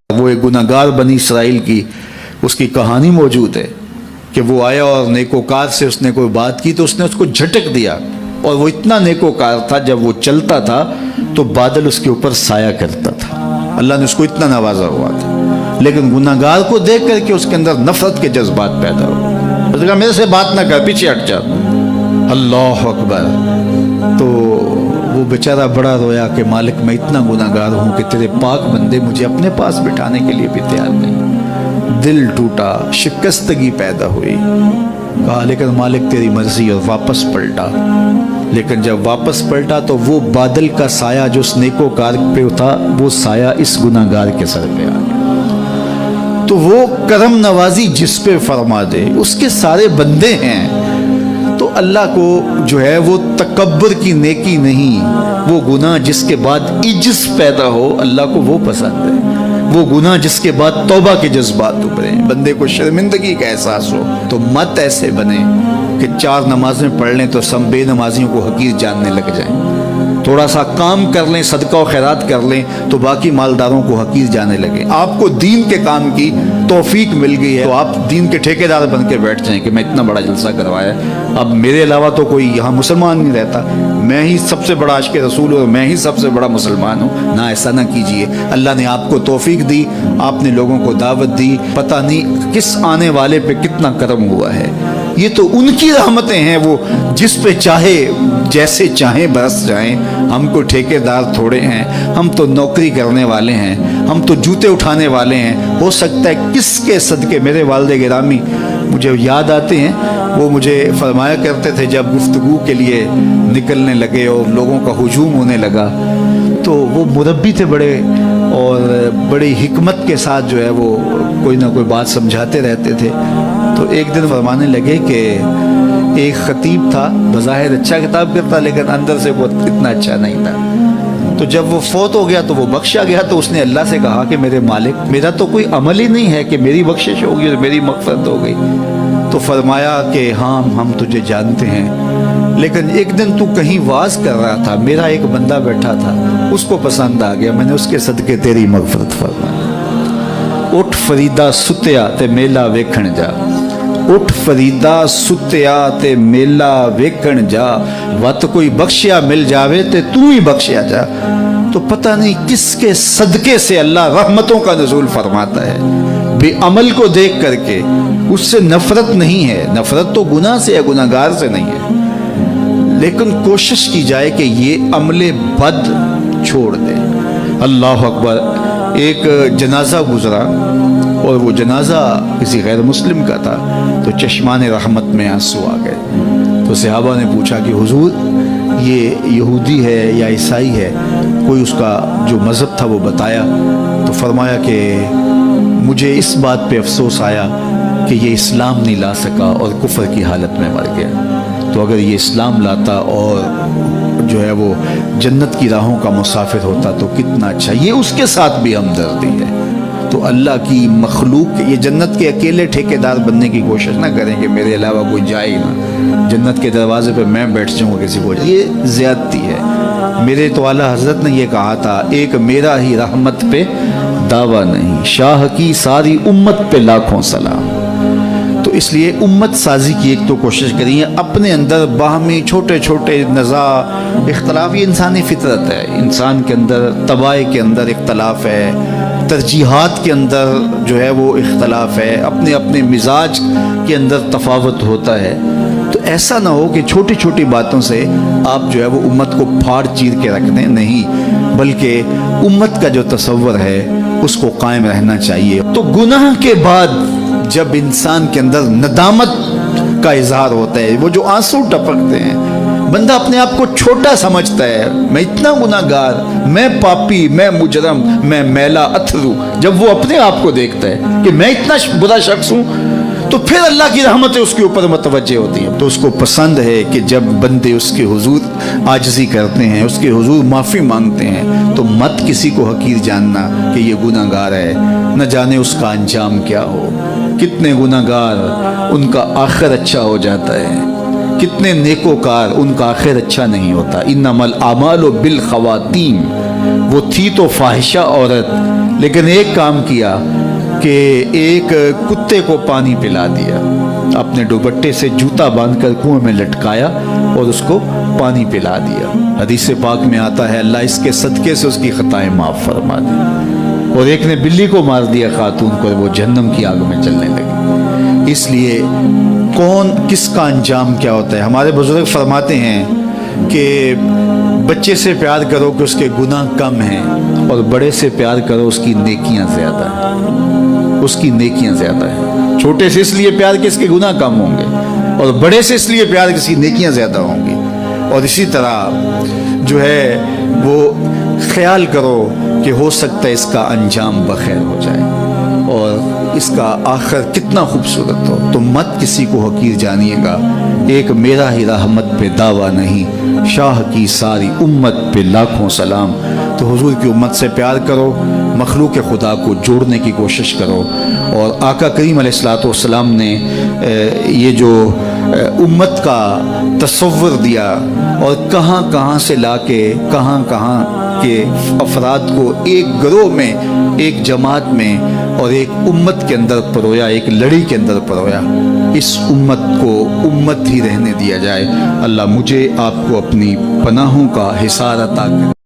وہ ایک گناہگار بنی اسرائیل کی اس کی کہانی موجود ہے کہ وہ آیا اور نیکوکار سے اس نے کوئی بات کی تو اس نے اس کو جھٹک دیا، اور وہ اتنا نیکوکار تھا جب وہ چلتا تھا تو بادل اس کے اوپر سایہ کرتا تھا، اللہ نے اس کو اتنا نوازا ہوا تھا۔ لیکن گناہگار کو دیکھ کر کے اس کے اندر نفرت کے جذبات پیدا ہوئے، اس نے کہا میرے سے بات نہ کر، پیچھے ہٹ جا، اللہ اکبر۔ تو وہ بیچارہ بڑا رویا کہ مالک میں اتنا گناہگار ہوں کہ تیرے پاک بندے مجھے اپنے پاس بٹھانے کے لیے بھی تیار نہیں۔ دل ٹوٹا، شکستگی پیدا ہوئی، کہا لیکن مالک تیری مرضی، اور واپس پلٹا۔ لیکن جب واپس پلٹا تو وہ بادل کا سایہ جو اس نیکوکار پہ تھا، وہ سایہ اس گناہگار کے سر پہ آ گیا۔ تو وہ کرم نوازی جس پہ فرما دے، اس کے سارے بندے ہیں۔ تو اللہ کو جو ہے وہ تکبر کی نیکی نہیں، وہ گناہ جس کے بعد عجز پیدا ہو، اللہ کو وہ پسند ہے۔ وہ گناہ جس کے بعد توبہ کے جذبات ابھرے، بندے کو شرمندگی کا احساس ہو۔ تو مت ایسے بنے کہ 4 نمازیں پڑھ لیں تو سب بے نمازیوں کو حقیر جاننے لگ جائیں، تھوڑا سا کام کر لیں، صدقہ و خیرات کر لیں تو باقی مالداروں کو حقیر جانے لگے۔ آپ کو دین کے کام کی توفیق مل گئی ہے تو آپ دین کے ٹھیکیدار بن کے بیٹھ جائیں کہ میں اتنا بڑا جلسہ کروایا، اب میرے علاوہ تو کوئی یہاں مسلمان نہیں رہتا، میں ہی سب سے بڑا عاشق رسول ہوں، میں ہی سب سے بڑا مسلمان ہوں۔ نہ، ایسا نہ کیجئے۔ اللہ نے آپ کو توفیق دی، آپ نے لوگوں کو دعوت دی، پتہ نہیں کس آنے والے پہ کتنا کرم ہوا ہے۔ یہ تو ان کی رحمتیں ہیں، وہ جس پہ چاہے جیسے چاہیں برس جائیں۔ ہم کو ٹھیکیدار تھوڑے ہیں، ہم تو نوکری کرنے والے ہیں، ہم تو جوتے اٹھانے والے ہیں۔ ہو سکتا ہے کس کے صدقے، میرے والد گرامی مجھے یاد آتے ہیں، وہ مجھے فرمایا کرتے تھے جب گفتگو کے لیے نکلنے لگے اور لوگوں کا ہجوم ہونے لگا، تو وہ مربی تھے بڑے، اور بڑی حکمت کے ساتھ جو ہے وہ کوئی نہ کوئی بات سمجھاتے رہتے تھے۔ تو ایک دن فرمانے لگے کہ ایک خطیب تھا، بظاہر اچھا خطاب کرتا لیکن اندر سے وہ اتنا اچھا نہیں تھا۔ تو جب وہ فوت ہو گیا تو وہ بخشا گیا، تو اس نے اللہ سے کہا کہ میرے مالک، میرا تو کوئی عمل ہی نہیں ہے کہ میری بخشش ہوگی اور میری مغفرت ہو گئی۔ تو فرمایا کہ ہاں ہم تجھے جانتے ہیں، لیکن ایک دن تو کہیں واز کر رہا تھا، میرا ایک بندہ بیٹھا تھا، اس کو پسند آ گیا، میں نے اس کے صدقے تیری مغفرت فرمائی۔ اٹھ فریدا ستیا تے میلا ویکھن جا، اٹھ فریدا ستیا تے میلا ویکھن جا، وت کوئی بخشیا مل جاوے تے تو ہی بخشیا جا۔ تو پتہ نہیں کس کے صدقے سے اللہ رحمتوں کا نزول فرماتا ہے۔ بے عمل کو دیکھ کر کے اس سے نفرت نہیں ہے، نفرت تو گناہ سے ہے، گناہگار سے نہیں ہے، لیکن کوشش کی جائے کہ یہ عمل بد چھوڑ دے۔ اللہ اکبر۔ ایک جنازہ گزرا اور وہ جنازہ کسی غیر مسلم کا تھا، تو چشمان رحمت میں آنسو آ گئے۔ تو صحابہ نے پوچھا کہ حضور یہ یہودی ہے یا عیسائی ہے، کوئی اس کا جو مذہب تھا وہ بتایا۔ تو فرمایا کہ مجھے اس بات پہ افسوس آیا کہ یہ اسلام نہیں لا سکا اور کفر کی حالت میں مر گیا، تو اگر یہ اسلام لاتا اور جو ہے وہ جنت کی راہوں کا مسافر ہوتا تو کتنا اچھا۔ یہ اس کے ساتھ بھی ہمدردی ہے۔ تو اللہ کی مخلوق، یہ جنت کے اکیلے ٹھیکیدار بننے کی کوشش نہ کریں کہ میرے علاوہ کوئی جائے ہی نہ، جنت کے دروازے پہ میں بیٹھ جاؤں گا کسی کو، یہ زیادتی ہے۔ میرے تو اعلیٰ حضرت نے یہ کہا تھا، ایک میرا ہی رحمت پہ دعویٰ نہیں، شاہ کی ساری امت پہ لاکھوں سلام۔ تو اس لیے امت سازی کی ایک تو کوشش کریے، اپنے اندر باہمی چھوٹے چھوٹے نزاع اختلاف، یہ انسانی فطرت ہے، انسان کے اندر طباع کے اندر اختلاف ہے، ترجیحات کے اندر جو ہے وہ اختلاف ہے، اپنے اپنے مزاج کے اندر تفاوت ہوتا ہے۔ تو ایسا نہ ہو کہ چھوٹی چھوٹی باتوں سے آپ جو ہے وہ امت کو پھاڑ چیر کے رکھ دیں، نہیں، بلکہ امت کا جو تصور ہے اس کو قائم رہنا چاہیے۔ تو گناہ کے بعد جب انسان کے اندر ندامت کا اظہار ہوتا ہے، وہ جو آنسو ٹپکتے ہیں، بندہ اپنے آپ کو چھوٹا سمجھتا ہے، میں اتنا گناہگار، میں پاپی، میں مجرم، میں میلا اتھرو، جب وہ اپنے آپ کو دیکھتا ہے کہ میں اتنا برا شخص ہوں، تو پھر اللہ کی رحمتیں اس کے اوپر متوجہ ہوتی ہیں۔ تو اس کو پسند ہے کہ جب بندے اس کے حضور عاجزی کرتے ہیں، اس کے حضور معافی مانگتے ہیں، تو مت کسی کو حقیر جاننا کہ یہ گناہگار ہے، نہ جانے اس کا انجام کیا ہو۔ کتنے گناہگار ان کا آخر اچھا ہو جاتا ہے، کتنے نیکوکار ان کا آخر اچھا نہیں ہوتا۔ انما الاعمال بالخواتیم، وہ تھی تو فاحشہ عورت، لیکن ایک کام کیا کہ ایک کتے کو پانی پلا دیا، اپنے دوپٹے سے جوتا باندھ کر کنویں میں لٹکایا اور اس کو پانی پلا دیا۔ حدیث پاک میں آتا ہے اللہ اس کے صدقے سے اس کی خطائیں معاف فرما دی۔ اور ایک نے بلی کو مار دیا خاتون کو، وہ جہنم کی آگ میں چلنے لگی۔ اس لیے کون کس کا انجام کیا ہوتا ہے؟ ہمارے بزرگ فرماتے ہیں کہ بچے سے پیار کرو کہ اس کے گناہ کم ہیں، اور بڑے سے پیار کرو اس کی نیکیاں زیادہ ہیں، اس کی نیکیاں زیادہ ہیں۔ چھوٹے سے اس لیے پیار کہ اس کے گناہ کم ہوں گے، اور بڑے سے اس لیے پیار کہ اس کی نیکیاں زیادہ ہوں گی۔ اور اسی طرح جو ہے وہ خیال کرو کہ ہو سکتا ہے اس کا انجام بخیر ہو جائے اور اس کا آخر کتنا خوبصورت ہو۔ تو مت کسی کو حقیر جانیے گا، ایک میرا ہی رحمت پہ دعویٰ نہیں، شاہ کی ساری امت پہ لاکھوں سلام۔ تو حضور کی امت سے پیار کرو، مخلوق خدا کو جوڑنے کی کوشش کرو۔ اور آقا کریم علیہ الصلوۃ والسلام نے یہ جو امت کا تصور دیا اور کہاں کہاں سے لا کے کہاں کہاں کے افراد کو ایک گروہ میں، ایک جماعت میں اور ایک امت کے اندر پرویا، ایک لڑی کے اندر پرویا، اس امت کو امت ہی رہنے دیا جائے۔ اللہ مجھے آپ کو اپنی پناہوں کا حصار عطا کرے۔